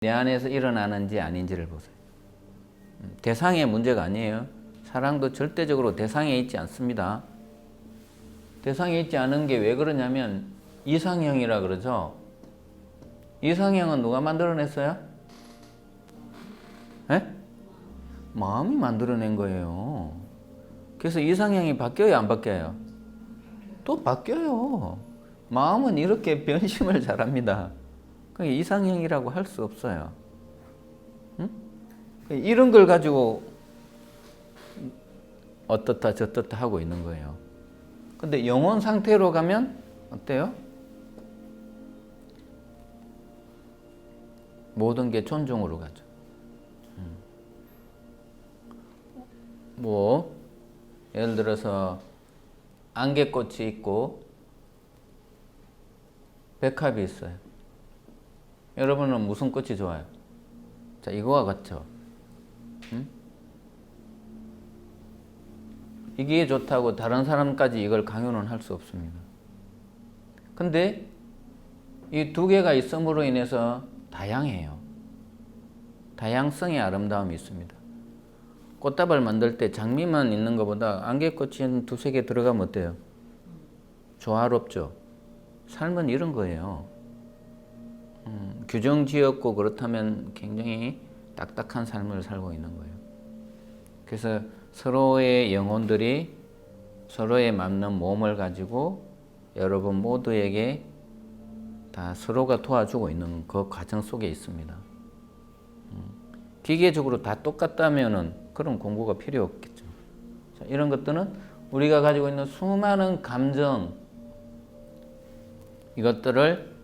내 안에서 일어나는지 아닌지를 보세요. 대상의 문제가 아니에요. 사랑도 절대적으로 대상에 있지 않습니다. 대상에 있지 않은 게 왜 그러냐면 이상형이라 그러죠. 이상형은 누가 만들어냈어요? 에? 마음이 만들어낸 거예요. 그래서 이상형이 바뀌어요, 안 바뀌어요? 또 바뀌어요. 마음은 이렇게 변심을 잘합니다. 그러니까 이상형이라고 할 수 없어요. 응? 이런 걸 가지고 어떻다 저떻다 하고 있는 거예요. 근데 영혼 상태로 가면 어때요? 모든 게 존중으로 가죠. 뭐 예를 들어서 안개꽃이 있고 백합이 있어요. 여러분은 무슨 꽃이 좋아요? 자, 이거와 같죠. 이게 좋다고 다른 사람까지 이걸 강요는 할 수 없습니다. 근데 이 두 개가 있음으로 인해서 다양해요. 다양성의 아름다움이 있습니다. 꽃다발 만들 때 장미만 있는 것보다 안개꽃이 한 두세 개 들어가면 어때요? 조화롭죠? 삶은 이런 거예요. 규정지었고 그렇다면 굉장히 딱딱한 삶을 살고 있는 거예요. 그래서 서로의 영혼들이 서로에 맞는 몸을 가지고 여러분 모두에게 다 서로가 도와주고 있는 그 과정 속에 있습니다. 기계적으로 다 똑같다면은 그런 공부가 필요 없겠죠. 자, 이런 것들은 우리가 가지고 있는 수많은 감정, 이것들을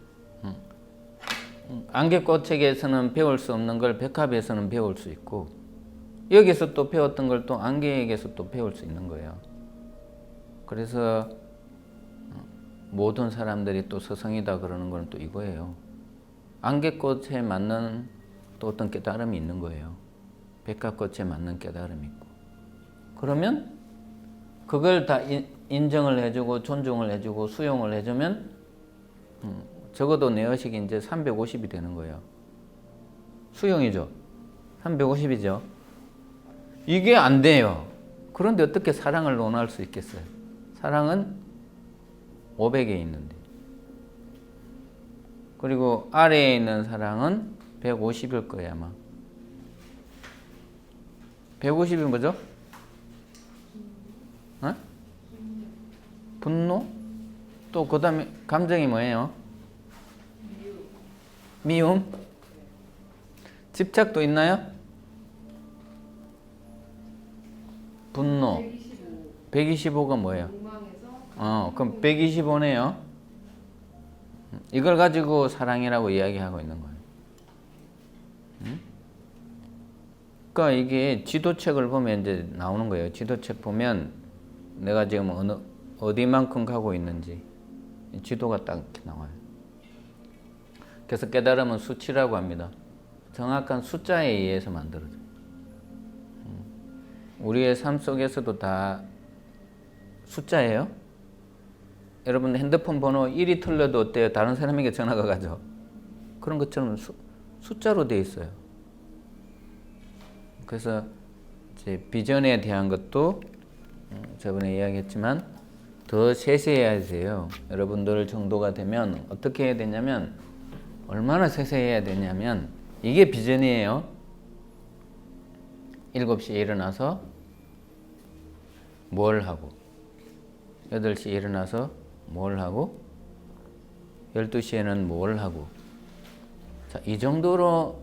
안개꽃에게서는 배울 수 없는 걸 백합에서는 배울 수 있고, 여기서 또 배웠던 걸 또 안개에게서 또 배울 수 있는 거예요. 그래서 모든 사람들이 또 스승이다 그러는 건 또 이거예요. 안개꽃에 맞는 또 어떤 깨달음이 있는 거예요. 백합꽃에 맞는 깨달음이 있고. 그러면 그걸 다 인정을 해주고 존중을 해주고 수용을 해주면 적어도 내 의식이 이제 350이 되는 거예요. 수용이죠. 350이죠. 이게 안 돼요. 그런데 어떻게 사랑을 논할 수 있겠어요? 사랑은 500에 있는데. 그리고 아래에 있는 사랑은 150일 거예요, 아마. 150이 뭐죠? 어? 분노? 또 그 다음에 감정이 뭐예요? 미움? 집착도 있나요? 분노. 125가 뭐예요? 그럼 125네요. 이걸 가지고 사랑이라고 이야기하고 있는 거예요. 그러니까 이게 지도책을 보면 이제 나오는 거예요. 지도책 보면 내가 지금 어디만큼 가고 있는지 지도가 딱 이렇게 나와요. 그래서 깨달음은 수치라고 합니다. 정확한 숫자에 의해서 만들어져요. 우리의 삶 속에서도 다 숫자예요. 여러분 핸드폰 번호 1이 틀려도 어때요? 다른 사람에게 전화가 가죠. 그런 것처럼 숫자로 되어 있어요. 그래서 이제 비전에 대한 것도 저번에 이야기했지만 더 세세해야 돼요. 여러분들 정도가 되면 어떻게 해야 되냐면, 얼마나 세세해야 되냐면, 이게 비전이에요. 7시에 일어나서 뭘 하고, 8시에 일어나서 뭘 하고, 12시에는 뭘 하고. 자, 이 정도로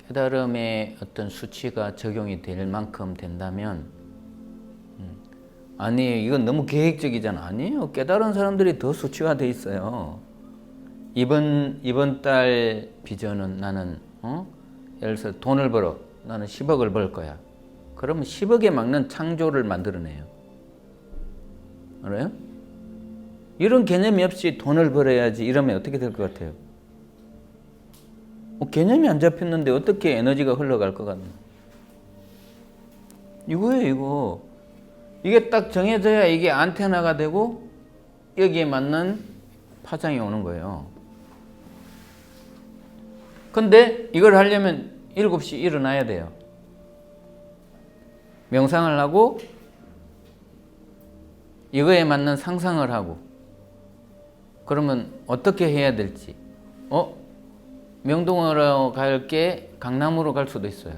깨달음의 어떤 수치가 적용이 될 만큼 된다면, 아니 이건 너무 계획적이잖아. 아니에요. 깨달은 사람들이 더 수치가 돼 있어요. 이번 달 비전은 나는 예를 들어서 돈을 벌어. 나는 10억을 벌 거야. 그러면 10억에 맞는 창조를 만들어내요. 알아요? 이런 개념이 없이 돈을 벌어야지 이러면 어떻게 될 것 같아요? 개념이 안 잡혔는데 어떻게 에너지가 흘러갈 것 같나? 이거예요, 이거. 이게 딱 정해져야 이게 안테나가 되고 여기에 맞는 파장이 오는 거예요. 근데 이걸 하려면 7시 일어나야 돼요. 명상을 하고 이거에 맞는 상상을 하고 그러면 어떻게 해야 될지 명동으로 갈 게 강남으로 갈 수도 있어요.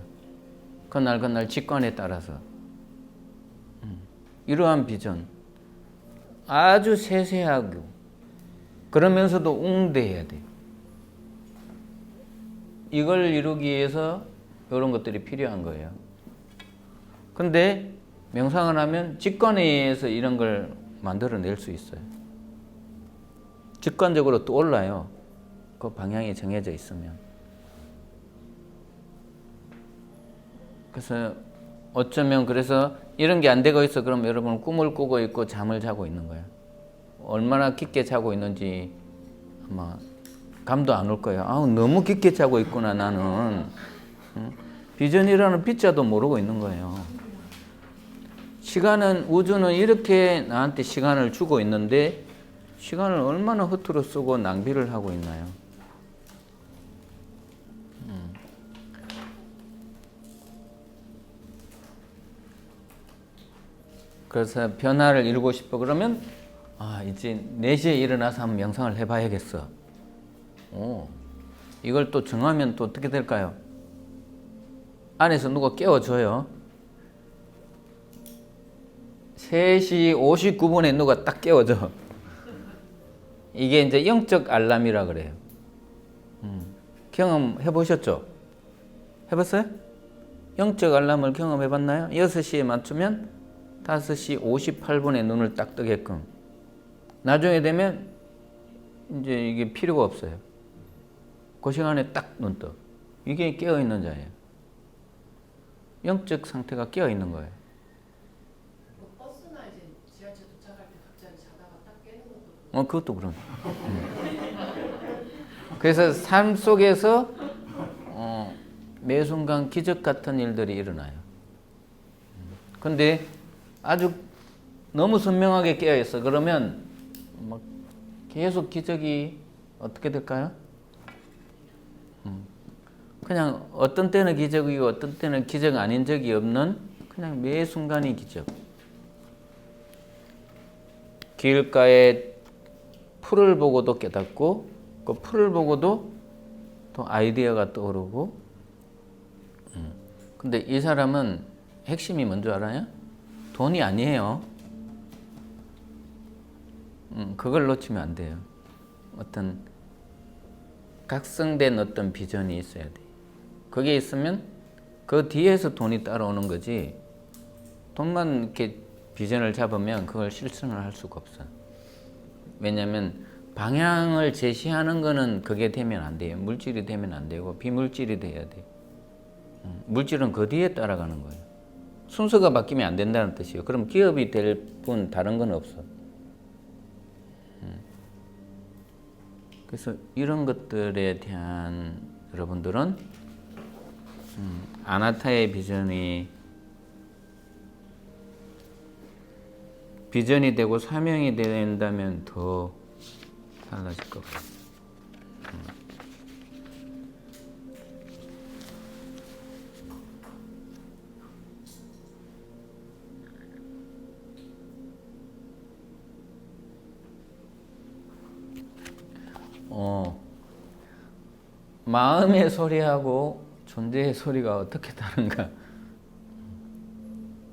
그날 직관에 따라서 이러한 비전 아주 세세하고 그러면서도 웅대해야 돼요. 이걸 이루기 위해서 이런 것들이 필요한 거예요. 근데 명상을 하면 직관에 의해서 이런 걸 만들어낼 수 있어요. 직관적으로 떠올라요. 그 방향이 정해져 있으면. 그래서 어쩌면 그래서 이런 게 안 되고 있어. 그럼 여러분은 꿈을 꾸고 있고 잠을 자고 있는 거예요. 얼마나 깊게 자고 있는지 아마 감도 안 올 거예요. 너무 깊게 자고 있구나 나는. 비전이라는 빗자도 모르고 있는 거예요. 시간은 우주는 이렇게 나한테 시간을 주고 있는데 시간을 얼마나 허투루 쓰고 낭비를 하고 있나요? 그래서 변화를 이루고 싶어 그러면 이제 4시에 일어나서 한번 명상을 해봐야겠어. 이걸 또 정하면 또 어떻게 될까요? 안에서 누가 깨워줘요. 3시 59분에 누가 딱 깨워줘. 이게 이제 영적 알람이라 그래요. 경험해 보셨죠? 해봤어요? 영적 알람을 경험해 봤나요? 6시에 맞추면 5시 58분에 눈을 딱 뜨게끔. 나중에 되면 이제 이게 필요가 없어요. 그 시간에 딱 눈 떠. 이게 깨어있는 자예요. 영적 상태가 깨어있는 거예요. 버스나 이제 지하철 도착할 때 갑자기 자다가 딱 깨는 것도 그것도 그런. 그래서 삶 속에서 매 순간 기적 같은 일들이 일어나요. 근데 아주 너무 선명하게 깨어있어. 그러면 막 계속 기적이 어떻게 될까요? 그냥 어떤 때는 기적이고 어떤 때는 기적 아닌 적이 없는 그냥 매 순간이 기적. 길가에 풀을 보고도 깨닫고 그 풀을 보고도 또 아이디어가 떠오르고. 근데 이 사람은 핵심이 뭔지 알아요? 돈이 아니에요. 그걸 놓치면 안 돼요. 어떤 각성된 어떤 비전이 있어야 돼. 그게 있으면 그 뒤에서 돈이 따라오는 거지. 돈만 이렇게 비전을 잡으면 그걸 실천을 할 수가 없어. 왜냐하면 방향을 제시하는 거는 그게 되면 안 돼요. 물질이 되면 안 되고 비물질이 돼야 돼. 물질은 그 뒤에 따라가는 거예요. 순서가 바뀌면 안 된다는 뜻이에요. 그럼 기업이 될 뿐 다른 건 없어. 그래서 이런 것들에 대한 여러분들은 아나타의 비전이 되고 사명이 된다면 더 달라질 것 같아요. 마음의 소리하고 존재의 소리가 어떻게 다른가?